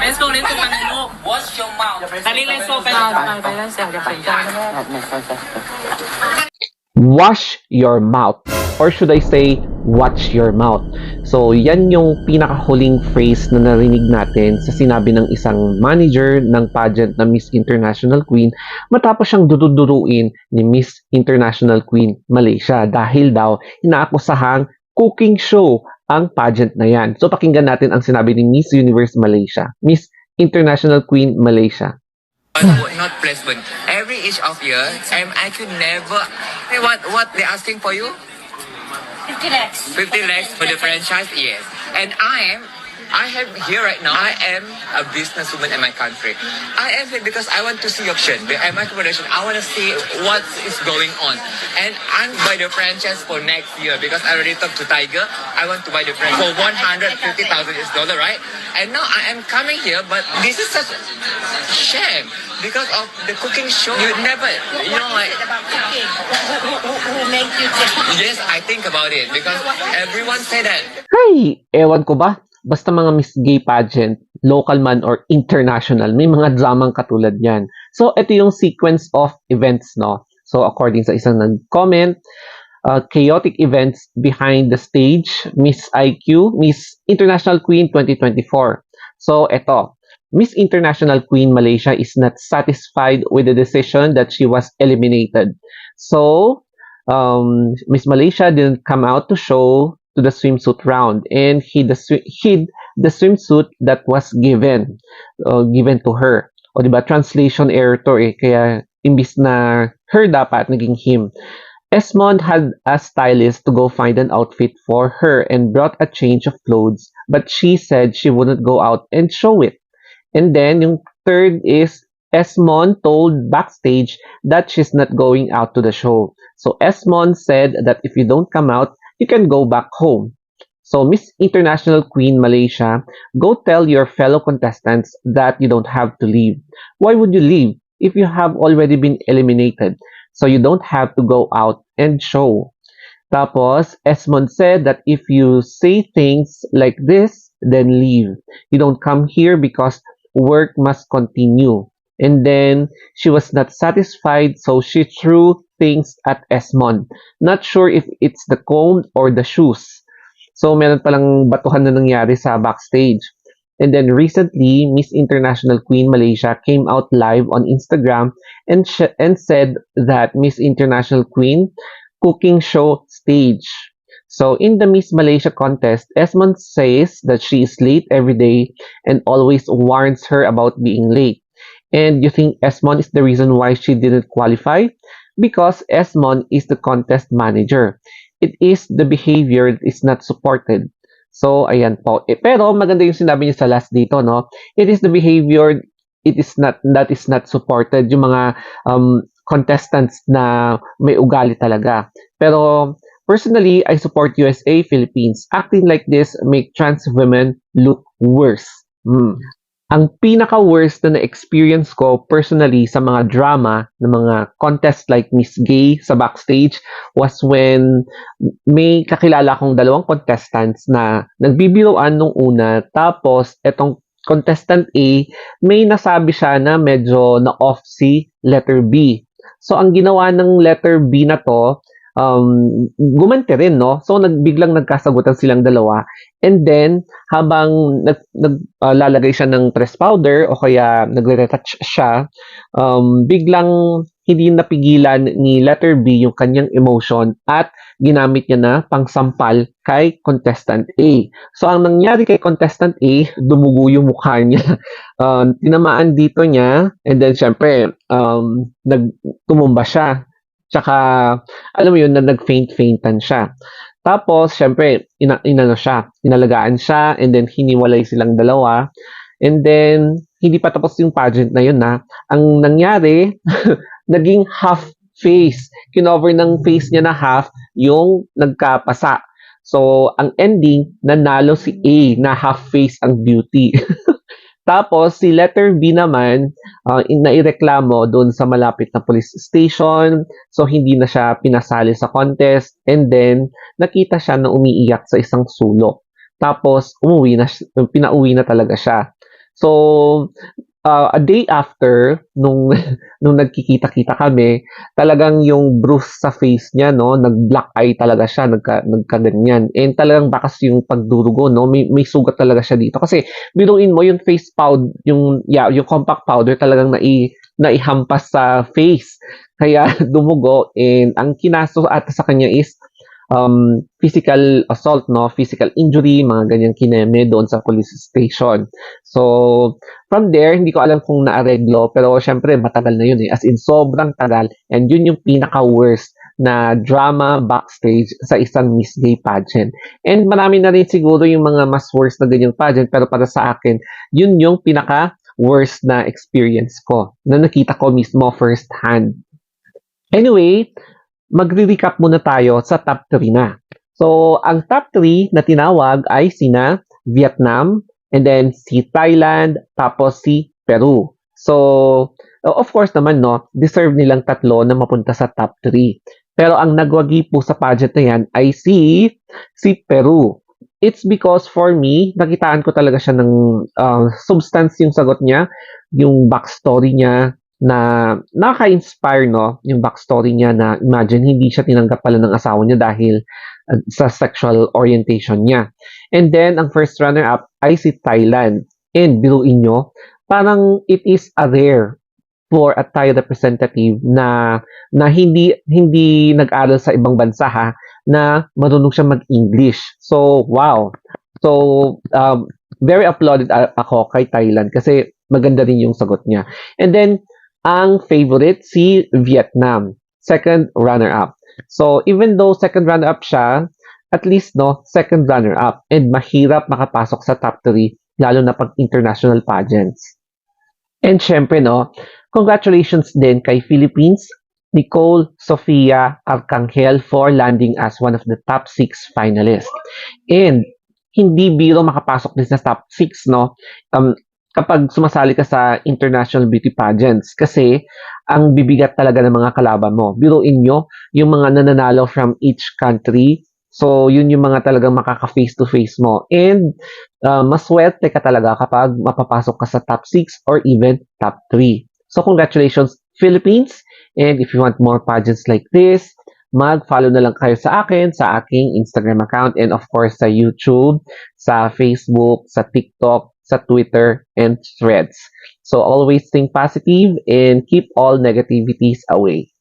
Let's go. Watch your mouth. Let's open. Wash your mouth. Or should I say, watch your mouth. So, yan yung pinakahuling phrase na narinig natin sa sinabi ng isang manager ng pageant na Miss International Queen matapos siyang dududuruin ni Miss International Queen Malaysia dahil daw inaakusahang cooking show ang pageant na yan. So, pakinggan natin ang sinabi ni Miss Universe Malaysia, Miss International Queen Malaysia. Not placement. Every each of you, I could never. What they asking for you? 50 lakhs. 50 lakhs for the franchise, yes. And I have here right now. I am a businesswoman in my country. I am here because I want to see option. My accommodation. I want to see what is going on, and I'm buy the franchise for next year because I already talked to Tiger. I want to buy the franchise for $150,000, right? And now I am coming here, but this is such a shame because of the cooking show. You never, you know, like. About cooking. Who make you think? Yes, I think about it because everyone say that. Ay, ewan ko ba? Basta mga Miss Gay pageant, local man or international, may mga dramang katulad yan. So, ito yung sequence of events, no? So, according sa isang nag-comment, chaotic events behind the stage, Miss IQ, Miss International Queen 2024. So, ito, Miss International Queen Malaysia is not satisfied with the decision that she was eliminated. So, Miss Malaysia didn't come out to show to the swimsuit round and hid the swimsuit that was given to her. O diba, translation error to eh, kaya imbis na her dapat naging him. Esmond had a stylist to go find an outfit for her and brought a change of clothes, but she said she wouldn't go out and show it. And then yung third is Esmond told backstage that she's not going out to the show. So Esmond said that if you don't come out, you can go back home. So Miss International Queen Malaysia, go tell your fellow contestants that you don't have to leave. Why would you leave if you have already been eliminated? So you don't have to go out and show. Tapos, Esmond said that if you say things like this, then leave. You don't come here because work must continue. And then, she was not satisfied, so she threw things at Esmond. Not sure if it's the comb or the shoes. So, meron palang batuhan na nangyari sa backstage. And then recently, Miss International Queen Malaysia came out live on Instagram and said that Miss International Queen cooking show stage. So, in the Miss Malaysia contest, Esmond says that she is late every day and always warns her about being late. And you think Esmond is the reason why she didn't qualify? Because Esmond is the contest manager. It is the behavior that is not supported. So, ayan po. Pero maganda yung sinabi niya sa last dito, no? It is the behavior that is not supported. Yung mga contestants na may ugali talaga. Pero personally, I support USA Philippines. Acting like this make trans women look worse. Ang pinaka-worst na na-experience ko personally sa mga drama ng mga contest like Miss Gay sa backstage was when may kakilala kong dalawang contestants na nagbibiruan nung una, tapos etong contestant A, may nasabi siya na medyo na-off si letter B. So, ang ginawa ng letter B na to, gumanti rin, no? So, biglang nagkasagutan silang dalawa. And then, habang lalagay siya ng press powder o kaya nagre-retouch siya, biglang hindi napigilan ni letter B yung kanyang emotion at ginamit niya na pangsampal kay contestant A. So, ang nangyari kay contestant A, dumugo yung mukha niya. Tinamaan dito niya and then, syempre, tumumba siya. Tsaka, alam mo yun, na nag-faintan siya. Tapos, syempre, inalagaan siya, and then hiniwalay silang dalawa. And then, hindi pa tapos yung pageant na yun, na. Ang nangyari, naging half face. Kinover ng face niya na half yung nagkapasa. So, ang ending, nanalo si A na half face ang beauty. Tapos, si letter B naman, naireklamo doon sa malapit na police station. So, hindi na siya pinasali sa contest. And then, nakita siya na umiiyak sa isang sulok. Tapos, pinauwi na talaga siya. So, a day after, nung, nung nagkikita-kita kami, talagang yung bruise sa face niya, no, nag-black eye talaga siya, nagkaganyan. And talagang bakas yung pagdurugo, no, may sugat talaga siya dito. Kasi, biruin mo yung face powder, yung compact powder talagang naihampas sa face. Kaya dumugo, and ang kinaso ata sa kanya is physical assault, no? Physical injury, mga ganyan kineme doon sa police station. So, from there, hindi ko alam kung naareglo, pero syempre, matagal na yun eh. As in, sobrang tagal. And yun yung pinaka-worst na drama backstage sa isang Miss Gay pageant. And marami na rin siguro yung mga mas worst na ganyang pageant, pero para sa akin, yun yung pinaka-worst na experience ko, na nakita ko mismo first hand. Anyway, magre-recap muna tayo sa top 3 na. So, ang top 3 na tinawag ay sina Vietnam, and then si Thailand, tapos si Peru. So, of course naman, no, deserve nilang tatlo na mapunta sa top 3. Pero ang nagwagi po sa pageant na yan ay si Peru. It's because for me, nakitaan ko talaga siya ng substance yung sagot niya, yung backstory niya, na nakaka-inspire, no, yung backstory niya na imagine hindi siya tinanggap pala ng asawa niya dahil sa sexual orientation niya. And then, ang first runner-up ay si Thailand. And biruin nyo, parang it is a rare for a Thai representative na hindi nag-aral sa ibang bansa, ha, na marunong siya mag-English. So, wow. So, very applauded ako kay Thailand kasi maganda rin yung sagot niya. And then, ang favorite, si Vietnam. Second runner-up. So, even though second runner-up siya, at least, no, second runner-up. And mahirap makapasok sa top 3, lalo na pag international pageants. And syempre, no, congratulations din kay Philippines, Nicole Sofia Arcangel for landing as one of the top 6 finalists. And hindi biro makapasok din sa top 6, no? Kapag sumasali ka sa international beauty pageants kasi ang bibigat talaga ng mga kalaban mo. Biruin nyo, yung mga nananalo from each country, so yun yung mga talagang makaka-face to face mo. And maswerte ka talaga kapag mapapasok ka sa top 6 or even top 3. So congratulations Philippines, and if you want more pageants like this, mag-follow na lang kayo sa akin, sa aking Instagram account, and of course sa YouTube, sa Facebook, sa TikTok, sa Twitter, and Threads. So always think positive and keep all negativities away.